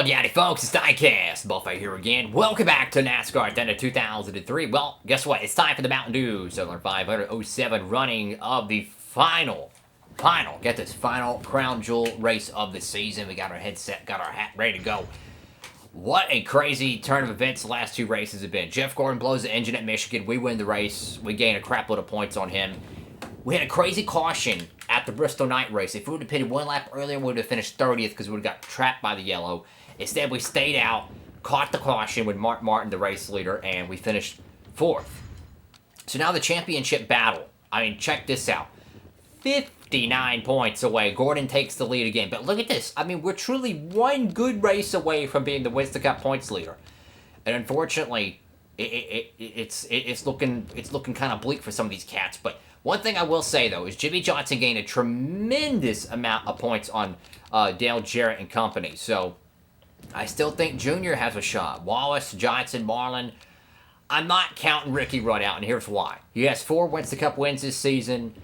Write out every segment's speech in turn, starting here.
Hello, Daddy folks, it's Diecastbuffet here again. Welcome back to NASCAR at the end of 2003. Well, guess what? It's time for the Mountain Dew Southern 507 running of the final crown jewel race of the season. We got our headset, got our hat ready to go. What a crazy turn of events the last two races have been. Jeff Gordon blows the engine at Michigan. We win the race. We gain a crap load of points on him. We had a crazy caution at the Bristol night race. If we would have pitted one lap earlier, we would have finished 30th because we would have got trapped by the yellow. Instead, we stayed out, caught the caution with Mark Martin, the race leader, and we finished 4th. So now the championship battle. I mean, check this out. 59 points away. Gordon takes the lead again. But look at this. I mean, we're truly one good race away from being the Winston Cup points leader. And unfortunately, it's looking kind of bleak for some of these cats. But one thing I will say, though, is Jimmy Johnson gained a tremendous amount of points on Dale Jarrett and company. So I still think Junior has a shot. Wallace, Johnson, Marlin. I'm not counting Ricky Rudd out, and here's why. He has 4 Winston Cup wins this season.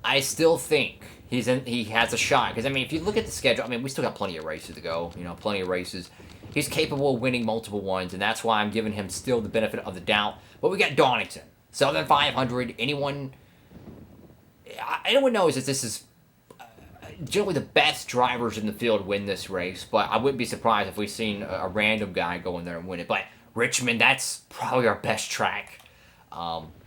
I still think he has a shot. Because, I mean, if you look at the schedule, I mean, we still got plenty of races to go. You know, plenty of races. He's capable of winning multiple ones, and that's why I'm giving him still the benefit of the doubt. But we got Donington. Southern 500. Anyone knows that this is generally the best drivers in the field win this race, but I wouldn't be surprised if we've seen a random guy go in there and win it. But Richmond, that's probably our best track.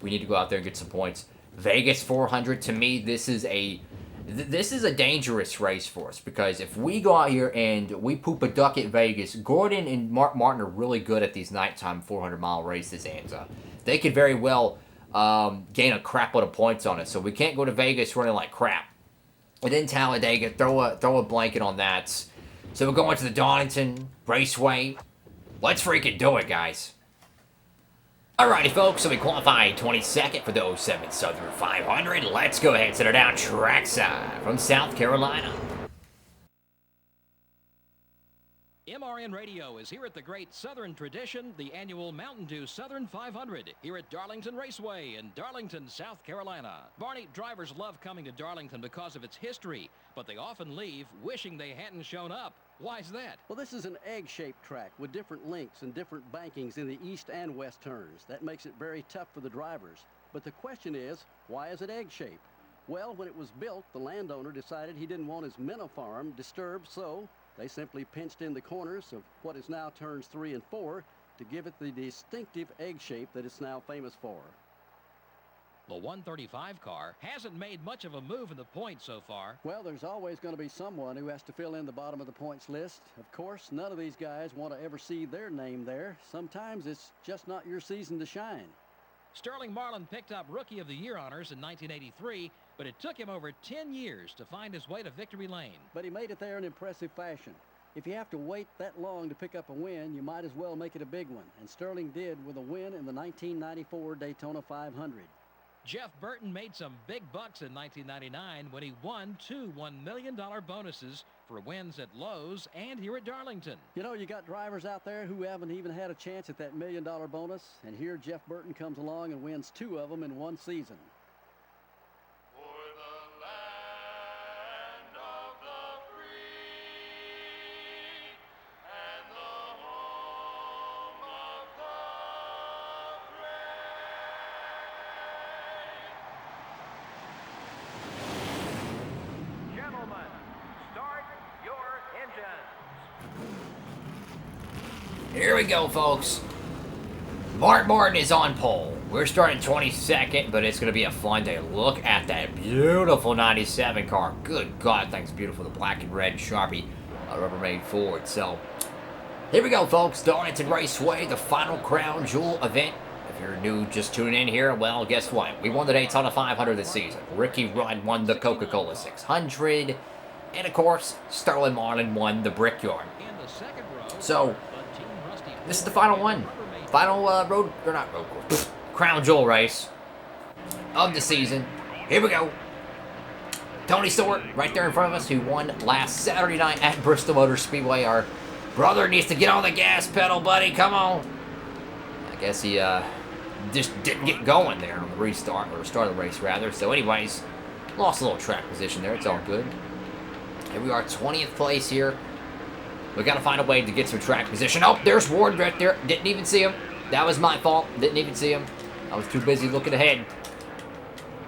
We need to go out there and get some points. Vegas 400, to me, this is a dangerous race for us, because if we go out here and we poop a duck at Vegas, Gordon and Mark Martin are really good at these nighttime 400-mile races, and they could very well gain a crap load of points on it. So we can't go to Vegas running like crap. And then Talladega, throw a blanket on that. So we're going to the Donington Raceway. Let's freaking do it, guys. Alrighty, folks, so we qualified 22nd for the 07 Southern 500. Let's go ahead and set her down trackside from South Carolina. MRN Radio is here at the great Southern tradition, the annual Mountain Dew Southern 500, here at Darlington Raceway in Darlington, South Carolina. Barney, drivers love coming to Darlington because of its history, but they often leave wishing they hadn't shown up. Why's that? Well, this is an egg-shaped track with different links and different bankings in the east and west turns. That makes it very tough for the drivers. But the question is, why is it egg-shaped? Well, when it was built, the landowner decided he didn't want his minnow farm disturbed, so they simply pinched in the corners of what is now turns 3 and 4 to give it the distinctive egg shape that it's now famous for. The 135 car hasn't made much of a move in the points so far. Well, there's always going to be someone who has to fill in the bottom of the points list. Of course, none of these guys want to ever see their name there. Sometimes it's just not your season to shine. Sterling Marlin picked up Rookie of the Year honors in 1983, but it took him over 10 years to find his way to victory lane. But he made it there in impressive fashion. If you have to wait that long to pick up a win, you might as well make it a big one. And Sterling did with a win in the 1994 Daytona 500. Jeff Burton made some big bucks in 1999 when he won 2 $1 million bonuses for wins at Lowe's and here at Darlington. You know, you got drivers out there who haven't even had a chance at that $1 million bonus, and here Jeff Burton comes along and wins 2 of them in one season. Here we go, folks. Mark Martin is on pole. We're starting 22nd, but it's going to be a fun day. Look at that beautiful 97 car. Good God, that thing's beautiful. The black and red Sharpie Rubbermaid Ford. So, here we go, folks. Darlington Raceway, the final crown jewel event. If you're new just tuning in here, well, guess what? We won the Daytona 500 this season. Ricky Rudd won the Coca-Cola 600. And, of course, Sterling Marlin won the Brickyard. So, this is the final one. Final crown jewel race of the season. Here we go. Tony Stewart right there in front of us, who won last Saturday night at Bristol Motor Speedway. Our brother needs to get on the gas pedal, buddy. Come on. I guess he just didn't get going there on the restart, or start of the race rather. So anyways, lost a little track position there. It's all good. Here we are, 20th place here. We got to find a way to get some track position. Oh, there's Ward right there. Didn't even see him. That was my fault. Didn't even see him. I was too busy looking ahead.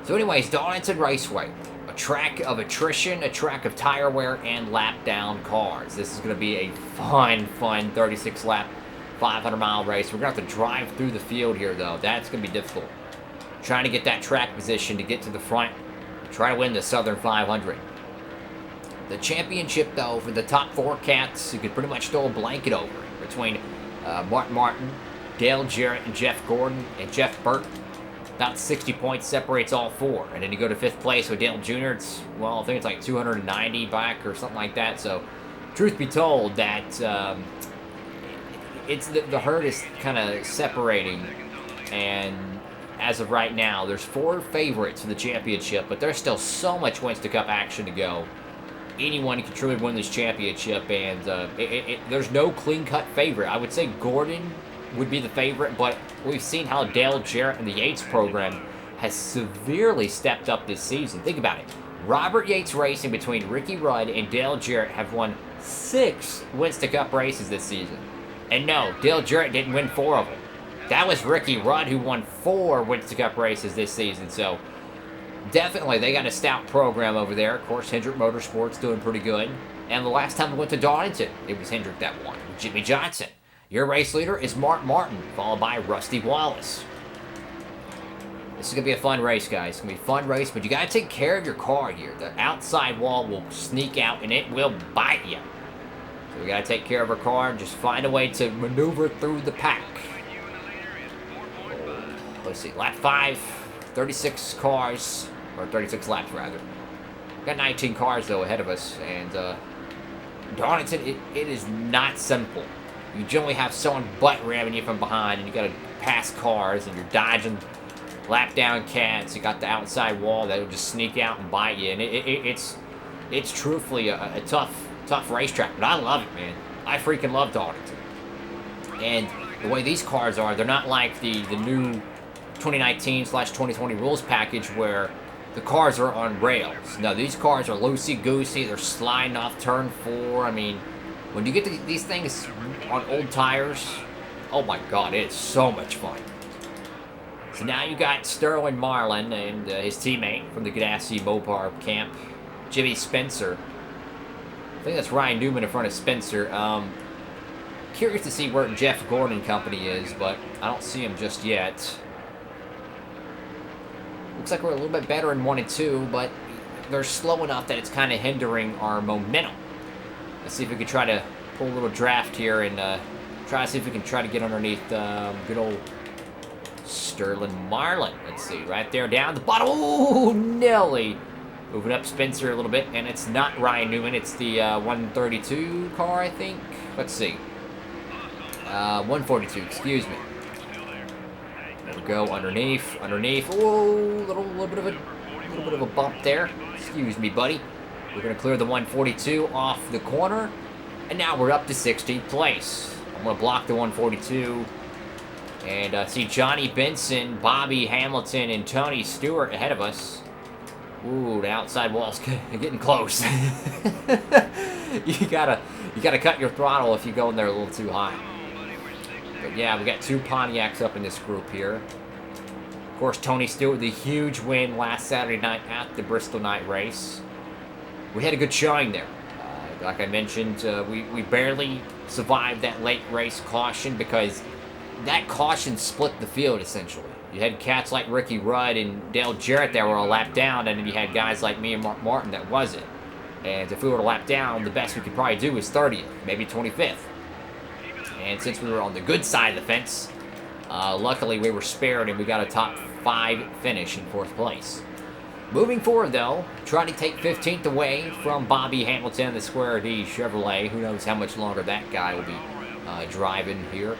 So anyways, Darlington Raceway. A track of attrition, a track of tire wear, and lap down cars. This is going to be a fun 36 lap, 500-mile race. We're going to have to drive through the field here, though. That's going to be difficult. Trying to get that track position to get to the front. Try to win the Southern 500. The championship, though, for the top 4 cats, you could pretty much throw a blanket over between Martin, Dale Jarrett, and Jeff Gordon, and Jeff Burton. About 60 points separates all 4. And then you go to 5th place with Dale Jr. It's, well, I think it's like 290 back or something like that. So, truth be told, that it's the herd is kind of separating. And as of right now, there's 4 favorites for the championship, but there's still so much Winston Cup action to go. Anyone can truly win this championship, and there's no clean-cut favorite. I would say Gordon would be the favorite, but we've seen how Dale Jarrett and the Yates program has severely stepped up this season. Think about it. Robert Yates Racing between Ricky Rudd and Dale Jarrett have won 6 Winston Cup races this season. And no, Dale Jarrett didn't win 4 of them. That was Ricky Rudd who won 4 Winston Cup races this season, so definitely, they got a stout program over there. Of course, Hendrick Motorsports doing pretty good. And the last time we went to Darlington, it was Hendrick that won. Jimmy Johnson. Your race leader is Mark Martin, followed by Rusty Wallace. This is going to be a fun race, guys. It's going to be a fun race, but you got to take care of your car here. The outside wall will sneak out, and it will bite you. So we got to take care of our car and just find a way to maneuver through the pack. Let's see, lap 5, 36 cars. Or 36 laps, rather. Got 19 cars, though, ahead of us. And, Darlington, it is not simple. You generally have someone butt ramming you from behind, and you got to pass cars, and you're dodging lap down cats. You got the outside wall that will just sneak out and bite you. And it's truthfully a tough racetrack. But I love it, man. I freaking love Darlington. And the way these cars are, they're not like the new 2019/2020 rules package where the cars are on rails. No, these cars are loosey-goosey. They're sliding off turn 4. I mean, when you get to these things on old tires, oh my God, it's so much fun. So now you got Sterling Marlin and his teammate from the Ganassi Mopar camp, Jimmy Spencer. I think that's Ryan Newman in front of Spencer. Curious to see where Jeff Gordon Company is, but I don't see him just yet. Looks like we're a little bit better in 1 and 2, but they're slow enough that it's kind of hindering our momentum. Let's see if we can try to pull a little draft here and try to see if we can try to get underneath good old Sterling Marlin. Let's see, right there down the bottom. Ooh, Nelly. Moving up Spencer a little bit, and it's not Ryan Newman. It's the 132 car, I think. Let's see. 142, excuse me. There we go, underneath. Whoa, little bit of a bump there. Excuse me, buddy. We're gonna clear the 142 off the corner, and now we're up to 16th place. I'm gonna block the 142, and see Johnny Benson, Bobby Hamilton, and Tony Stewart ahead of us. Ooh, the outside wall's getting close. You gotta cut your throttle if you go in there a little too high. But yeah, we got 2 Pontiacs up in this group here. Of course, Tony Stewart, the huge win last Saturday night at the Bristol night race. We had a good showing there. Like I mentioned, we barely survived that late race caution because that caution split the field, essentially. You had cats like Ricky Rudd and Dale Jarrett that were a lap down, and then you had guys like me and Mark Martin that wasn't. And if we were a lap down, the best we could probably do was 30th, maybe 25th. And since we were on the good side of the fence, luckily we were spared and we got a top 5 finish in 4th place. Moving forward, though, trying to take 15th away from Bobby Hamilton, the Square D Chevrolet. Who knows how much longer that guy will be driving here.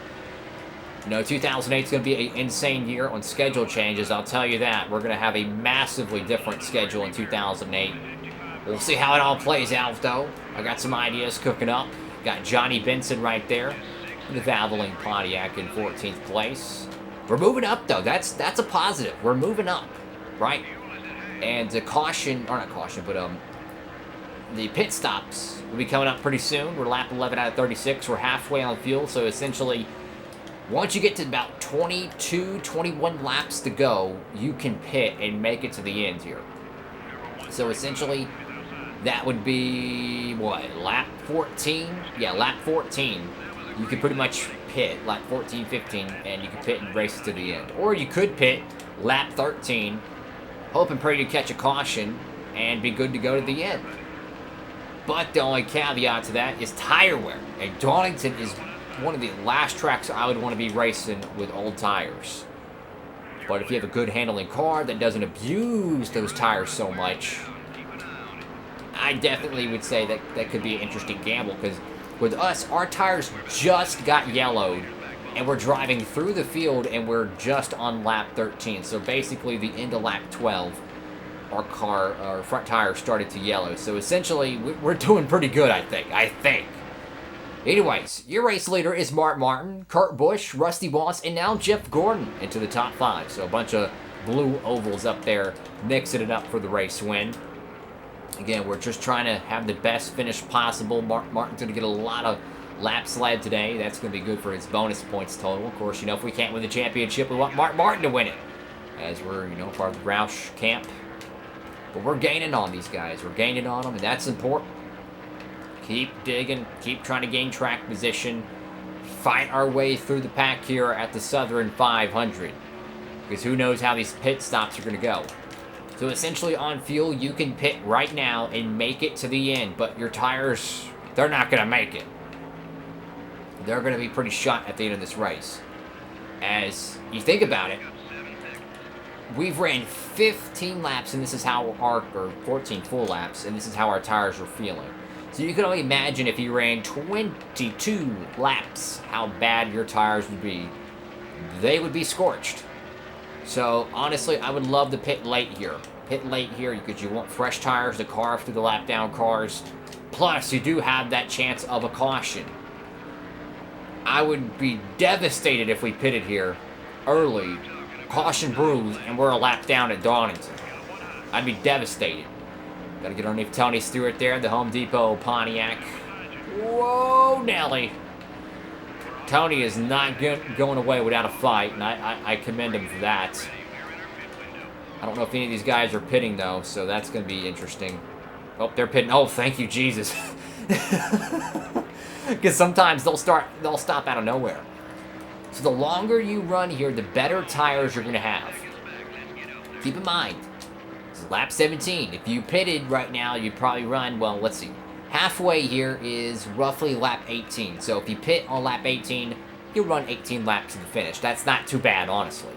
You know, 2008 is going to be an insane year on schedule changes, I'll tell you that. We're going to have a massively different schedule in 2008. We'll see how it all plays out, though. I got some ideas cooking up. Got Johnny Benson right there. The Valvoline Pontiac in 14th place. We're moving up, though. That's a positive. We're moving up, right? And the caution, or not caution, but the pit stops will be coming up pretty soon. We're lap 11 out of 36. We're halfway on fuel, so essentially, once you get to about 22, 21 laps to go, you can pit and make it to the end here. So essentially, that would be, what, lap 14? Yeah, lap 14. You could pretty much pit lap 14, 15, and you can pit and race it to the end. Or you could pit lap 13, hope and pray to catch a caution, and be good to go to the end. But the only caveat to that is tire wear. And Darlington is one of the last tracks I would want to be racing with old tires. But if you have a good handling car that doesn't abuse those tires so much, I definitely would say that that could be an interesting gamble, because with us, our tires just got yellowed, and we're driving through the field, and we're just on lap 13. So basically, the end of lap 12, our front tire started to yellow. So essentially, we're doing pretty good, I think. Anyways, your race leader is Mark Martin, Kurt Busch, Rusty Wallace, and now Jeff Gordon into the top 5. So a bunch of blue ovals up there, mixing it up for the race win. Again, we're just trying to have the best finish possible. Mark Martin's going to get a lot of laps led today. That's going to be good for his bonus points total. Of course, if we can't win the championship, we want Mark Martin to win it, as we're, part of the Roush camp. But we're gaining on these guys. We're gaining on them, and that's important. Keep digging, keep trying to gain track position, fight our way through the pack here at the Southern 500. Because who knows how these pit stops are going to go. So essentially on fuel, you can pit right now and make it to the end. But your tires, they're not going to make it. They're going to be pretty shot at the end of this race. As you think about it, we've ran 15 laps, and this is how or 14 full laps, and this is how our tires are feeling. So you can only imagine if you ran 22 laps, how bad your tires would be. They would be scorched. So honestly, I would love to pit late here. Pit late here because you want fresh tires to carve through the lap down cars. Plus, you do have that chance of a caution. I would be devastated if we pitted here early, caution brews, and we're a lap down at Darlington. I'd be devastated. Got to get underneath Tony Stewart there, the Home Depot Pontiac. Whoa, Nelly. Tony is not going away without a fight, and I commend him for that. I don't know if any of these guys are pitting, though, so that's going to be interesting. Oh, they're pitting. Oh, thank you, Jesus. Because sometimes they'll stop out of nowhere. So the longer you run here, the better tires you're going to have. Keep in mind, it's lap 17. If you pitted right now, you'd probably run, well, let's see. Halfway here is roughly lap 18. So if you pit on lap 18, you'll run 18 laps to the finish. That's not too bad, honestly.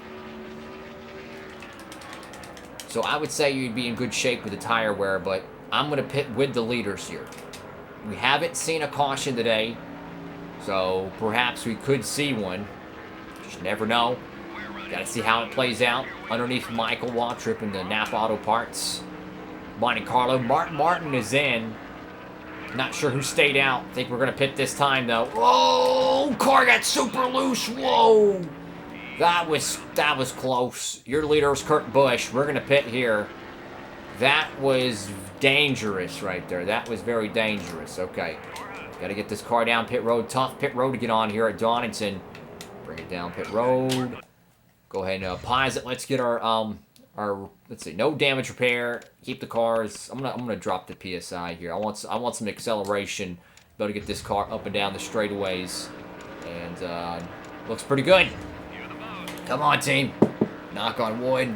So I would say you'd be in good shape with the tire wear, but I'm going to pit with the leaders here. We haven't seen a caution today, so perhaps we could see one. Just never know. Got to see how it plays out. Underneath Michael Waltrip in the Napa Auto Parts. Monte Carlo. Mark Martin is in. Not sure who stayed out. Think we're going to pit this time, though. Oh, car got super loose. Whoa. That was close. Your leader is Kurt Busch. We're going to pit here. That was dangerous right there. That was very dangerous. Okay. Got to get this car down pit road. Tough pit road to get on here at Donington. Bring it down pit road. Go ahead and pause it. Let's get our let's see, no damage repair. Keep the cars. I'm gonna drop the PSI here. I want some acceleration. Be able to get this car up and down the straightaways, and looks pretty good. Come on, team. Knock on wood.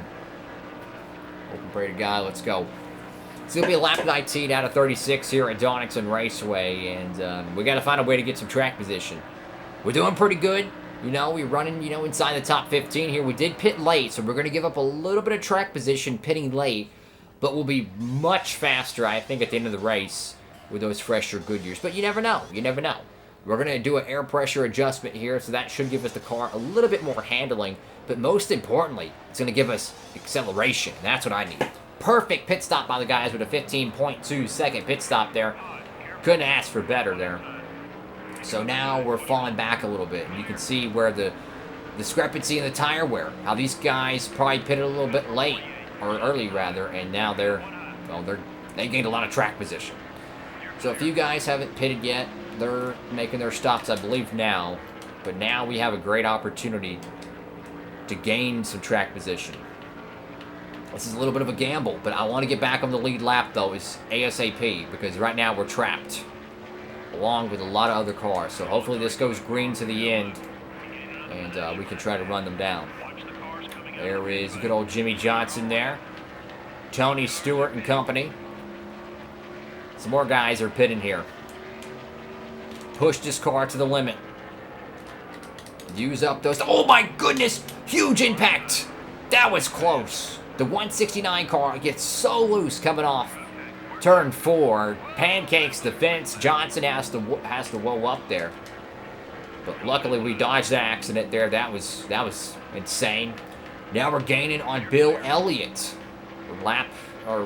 Open braided guy. Let's go. It's gonna be a lap 19 out of 36 here at Donington Raceway, and we got to find a way to get some track position. We're doing pretty good. We're running, inside the top 15 here. We did pit late, so we're going to give up a little bit of track position pitting late, but we'll be much faster, I think, at the end of the race with those fresher Goodyears. But you never know. You never know. We're going to do an air pressure adjustment here, so that should give us the car a little bit more handling, but most importantly, it's going to give us acceleration. That's what I need. Perfect pit stop by the guys with a 15.2 second pit stop there. Couldn't ask for better there. So now we're falling back a little bit, and you can see where the discrepancy in the tire wear. How these guys probably pitted a little bit late, or early rather, and now they gained a lot of track position. So if you guys haven't pitted yet, they're making their stops, I believe, now. But now we have a great opportunity to gain some track position. This is a little bit of a gamble, but I want to get back on the lead lap, though, is ASAP, because right now we're trapped, along with a lot of other cars. So hopefully this goes green to the end, and we can try to run them down. There is good old Jimmy Johnson there. Tony Stewart and company. Some more guys are pitting here. Push this car to the limit. Use up those... Oh my goodness! Huge impact! That was close. The 169 car gets so loose coming off turn 4. Pancakes the fence. Johnson has to whoa up there. But luckily we dodged the accident there. That was insane. Now we're gaining on Bill Elliott. We're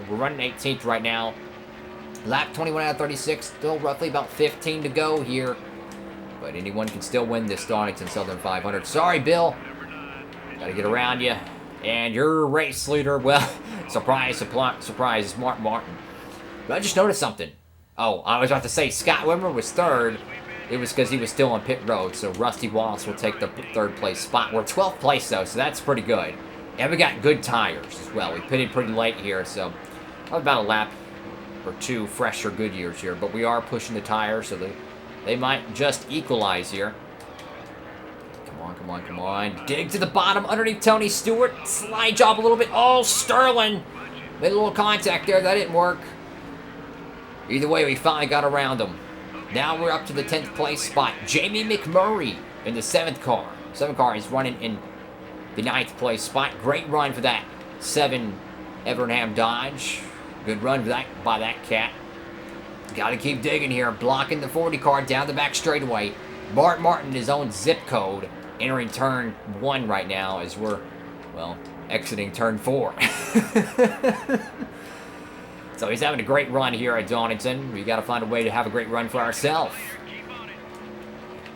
running 18th right now. Lap 21 out of 36. Still roughly about 15 to go here. But anyone can still win this Donington Southern 500. Sorry, Bill. Got to get around you. And your race leader, well, surprise, is Mark Martin. But I just noticed something. Oh, I was about to say Scott Wimmer was third. It was because he was still on pit road. So Rusty Wallace will take the third place spot. We're 12th place, though, so that's pretty good. And we got good tires as well. We pitted pretty late here, so about a lap or two fresher Goodyears here. But we are pushing the tires, so they might just equalize here. Come on. Dig to the bottom underneath Tony Stewart. Slide job a little bit. Oh, Sterling. Made a little contact there. That didn't work. Either way, we finally got around him. Now we're up to the 10th place spot. Jamie McMurray in the 7th car. 7th car is running in the 9th place spot. Great run for that 7 Evernham Dodge. Good run for by that cat. Got to keep digging here. Blocking the 40 car down the back straightaway. Bart Martin, his own zip code. Entering turn 1 right now as we're, well, exiting turn 4. So he's having a great run here at Donington. We got to find a way to have a great run for ourselves.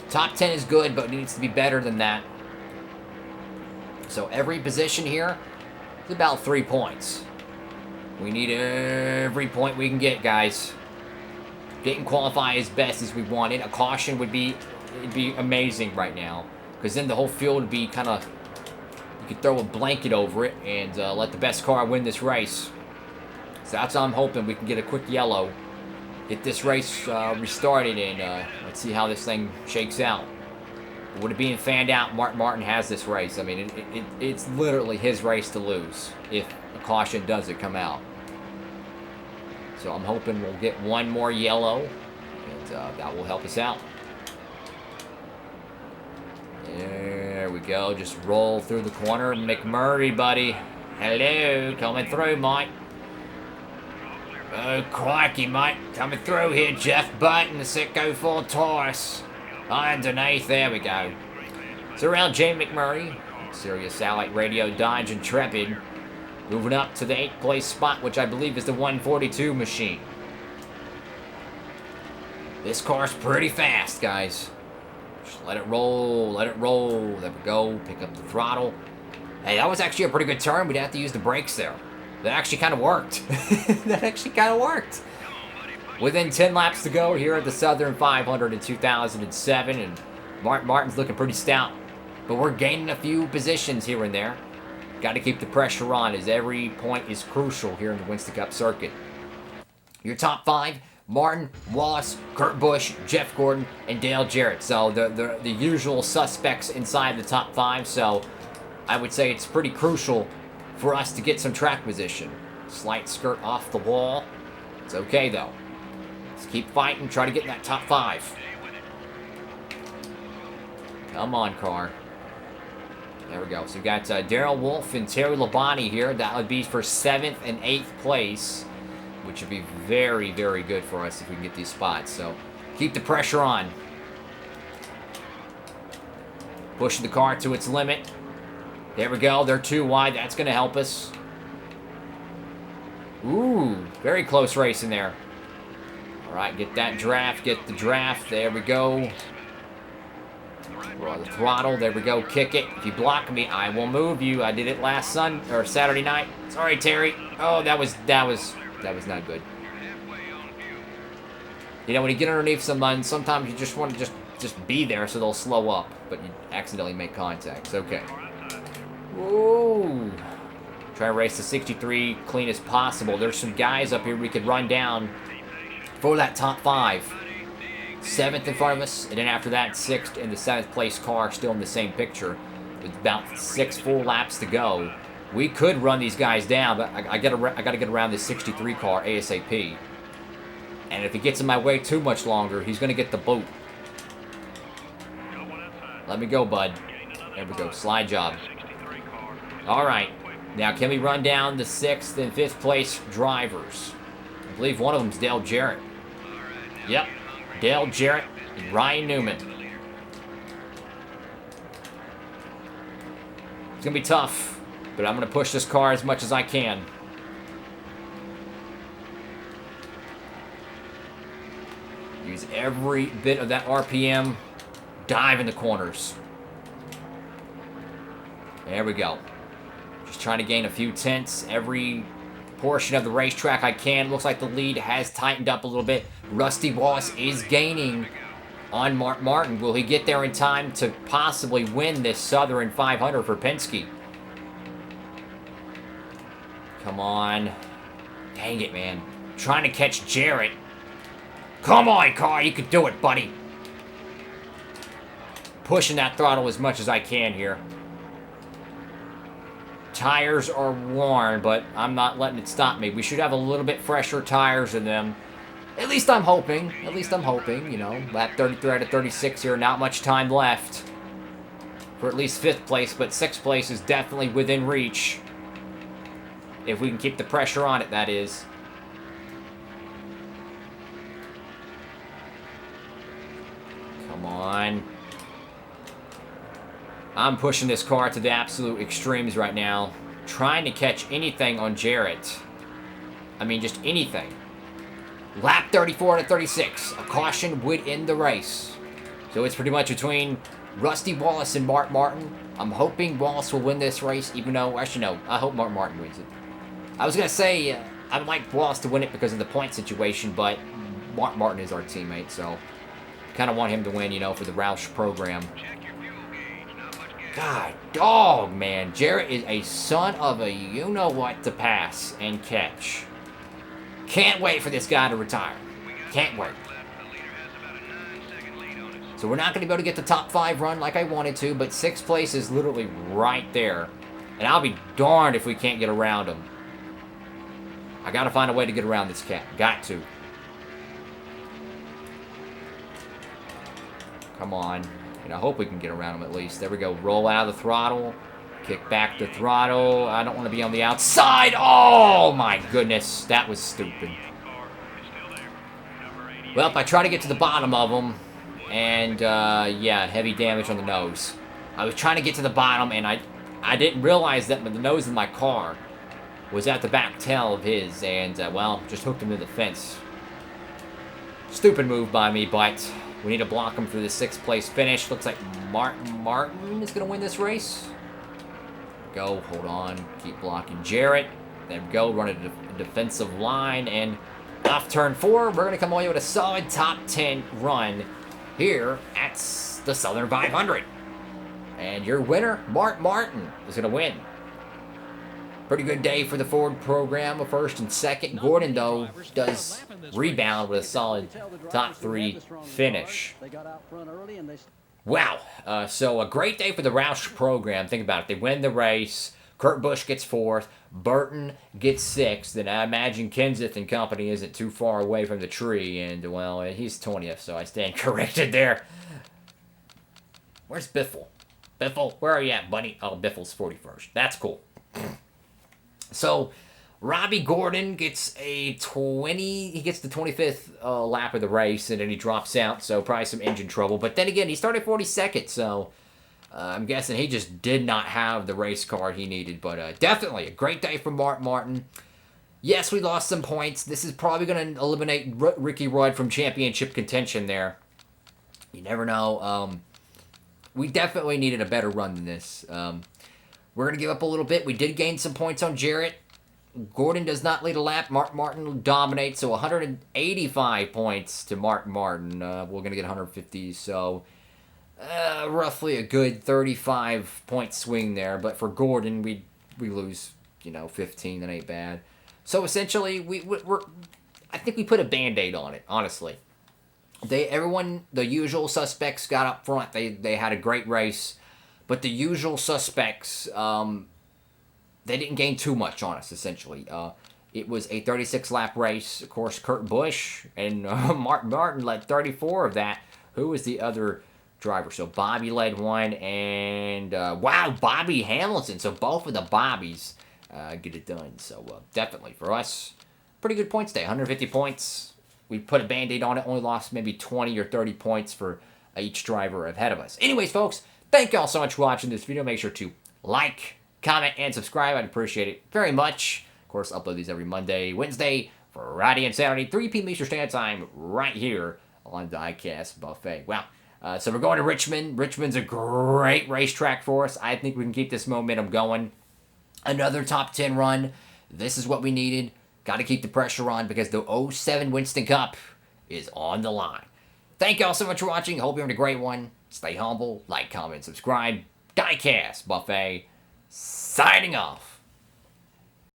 Top 10 is good, but it needs to be better than that. So every position here is about 3 points. We need every point we can get, guys. Didn't qualify as best as we wanted. A caution would be, it'd be amazing right now. Because then the whole field would be kind of, you could throw a blanket over it and let the best car win this race. So that's what I'm hoping. We can get a quick yellow, get this race restarted, and let's see how this thing shakes out. With it being fanned out, Martin has this race. I mean, it's literally his race to lose if a caution doesn't come out. So I'm hoping we'll get one more yellow, and that will help us out. There we go. Just roll through the corner. McMurray, buddy. Hello. Coming through, Mike. Oh, crikey, mate. Coming through here, Jeff Burton, the Sitco Ford Taurus. Underneath. There we go. So around Jamie McMurray. Sirius Satellite Radio Dodge Intrepid. Moving up to the 8th place spot, which I believe is the 142 machine. This car's pretty fast, guys. Just let it roll, let it roll. There we go. Pick up the throttle. Hey, that was actually a pretty good turn. We didn't have to use the brakes there. That actually kind of worked. That actually kind of worked. Within 10 laps to go here at the Southern 500 in 2007. And Martin's looking pretty stout. But we're gaining a few positions here and there. Got to keep the pressure on as every point is crucial here in the Winston Cup circuit. Your top 5. Martin, Wallace, Kurt Busch, Jeff Gordon, and Dale Jarrett. So the usual suspects inside the top 5. So I would say it's pretty crucial for us to get some track position. Slight skirt off the wall. It's okay though. Let's keep fighting, try to get in that top 5. Come on, car. There we go. So we got Darrell Wolf and Terry Labonte here. That would be for 7th and 8th place, which would be very, very good for us if we can get these spots. So keep the pressure on. Pushing the car to its limit. There we go. They're too wide. That's going to help us. Ooh, very close race in there. All right, get that draft. Get the draft. There we go. We're on the throttle. There we go. Kick it. If you block me, I will move you. I did it last Saturday night. Sorry, Terry. Oh, that was not good. You know, when you get underneath someone, sometimes you just want to just be there so they'll slow up, but you accidentally make contacts. Okay. Whoa. Try to race the 63 clean as possible. There's some guys up here we could run down for that top 5. 7th in front of us, and then after that, 6th in the 7th place car, still in the same picture. With about 6 full laps to go. We could run these guys down, but I gotta get around this 63 car ASAP. And if he gets in my way too much longer, he's gonna get the boot. Let me go, bud. There we go. Slide job. All right. Now, can we run down the 6th and 5th place drivers? I believe one of them's Dale Jarrett. Yep. Dale Jarrett and Ryan Newman. It's going to be tough, but I'm going to push this car as much as I can. Use every bit of that RPM. Dive in the corners. There we go. Just trying to gain a few tenths every portion of the racetrack I can. Looks like the lead has tightened up a little bit. Rusty Wallace is gaining on Mark Martin. Will he get there in time to possibly win this Southern 500 for Penske? Come on. Dang it, man. Trying to catch Jarrett. Come on, car. You can do it, buddy. Pushing that throttle as much as I can here. Tires are worn, but I'm not letting it stop me. We should have a little bit fresher tires in them. At least I'm hoping. At least I'm hoping, you know. Lap 33 out of 36 here. Not much time left for at least 5th place, but 6th place is definitely within reach. If we can keep the pressure on it, that is. Come on. I'm pushing this car to the absolute extremes right now. Trying to catch anything on Jarrett. I mean, just anything. Lap 34 to 36. A caution would end the race. So it's pretty much between Rusty Wallace and Mark Martin. I'm hoping Wallace will win this race, even though, actually no, I hope Mark Martin wins it. I was going to say, I'd like Wallace to win it because of the point situation, but Mark Martin is our teammate, so kind of want him to win, you know, for the Roush program. God, dog, man. Jarrett is a son of a you-know-what to pass and catch. Can't wait for this guy to retire. Can't wait. So we're not going to be able to get the top 5 run like I wanted to, but 6th place is literally right there. And I'll be darned if we can't get around him. I got to find a way to get around this cat. Got to. Come on. And I hope we can get around him at least. There we go. Roll out of the throttle. Kick back the throttle. I don't want to be on the outside. Oh, my goodness. That was stupid. Well, I try to get to the bottom of them. And, yeah, heavy damage on the nose. I was trying to get to the bottom, and I didn't realize that the nose of my car was at the back tail of his. And, well, just hooked him to the fence. Stupid move by me, but we need to block him for the 6th place finish. Looks like Martin is going to win this race. Go, hold on, keep blocking Jarrett. There we go, running a defensive line, and off turn 4, we're going to come away with a solid top 10 run here at the Southern 500. And your winner, Mark Martin, is going to win. Pretty good day for the Ford program, a 1st and 2nd. Gordon, though, does rebound with a solid top 3 finish. Wow. So a great day for the Roush program. Think about it. They win the race. Kurt Busch gets 4th. Burton gets 6th. And I imagine Kenseth and company isn't too far away from the tree. And, well, he's 20th, so I stand corrected there. Where's Biffle? Biffle, where are you at, buddy? Oh, Biffle's 41st. That's cool. So, Robbie Gordon gets he gets the 25th lap of the race, and then he drops out, so probably some engine trouble. But then again, he started 42nd, so I'm guessing he just did not have the race car he needed. But definitely a great day for Mark Martin. Yes, we lost some points. This is probably going to eliminate Ricky Rudd from championship contention there. You never know. We definitely needed a better run than this. We're going to give up a little bit. We did gain some points on Jarrett. Gordon does not lead a lap. Mark Martin dominates, so 185 points to Mark Martin. We're going to get 150, so roughly a good 35-point swing there. But for Gordon, we lose, 15. That ain't bad. So essentially, we're I think we put a Band-Aid on it, honestly. The usual suspects got up front. They had a great race, but the usual suspects, they didn't gain too much on us, essentially. It was a 36-lap race. Of course, Kurt Busch and Mark Martin led 34 of that. Who was the other driver? So Bobby led one, and Bobby Hamilton. So both of the Bobbies get it done. So definitely for us, pretty good points day. 150 points. We put a Band-Aid on it. Only lost maybe 20 or 30 points for each driver ahead of us. Anyways, folks, thank y'all so much for watching this video. Make sure to like, comment, and subscribe. I'd appreciate it very much. Of course, I upload these every Monday, Wednesday, Friday, and Saturday, 3 p.m. Eastern Standard Time, right here on Diecastbuffet. Wow. So we're going to Richmond. Richmond's a great racetrack for us. I think we can keep this momentum going. Another top 10 run. This is what we needed. Got to keep the pressure on because the 07 Winston Cup is on the line. Thank y'all so much for watching. Hope you're having a great one. Stay humble, like, comment, subscribe. Diecastbuffet signing off.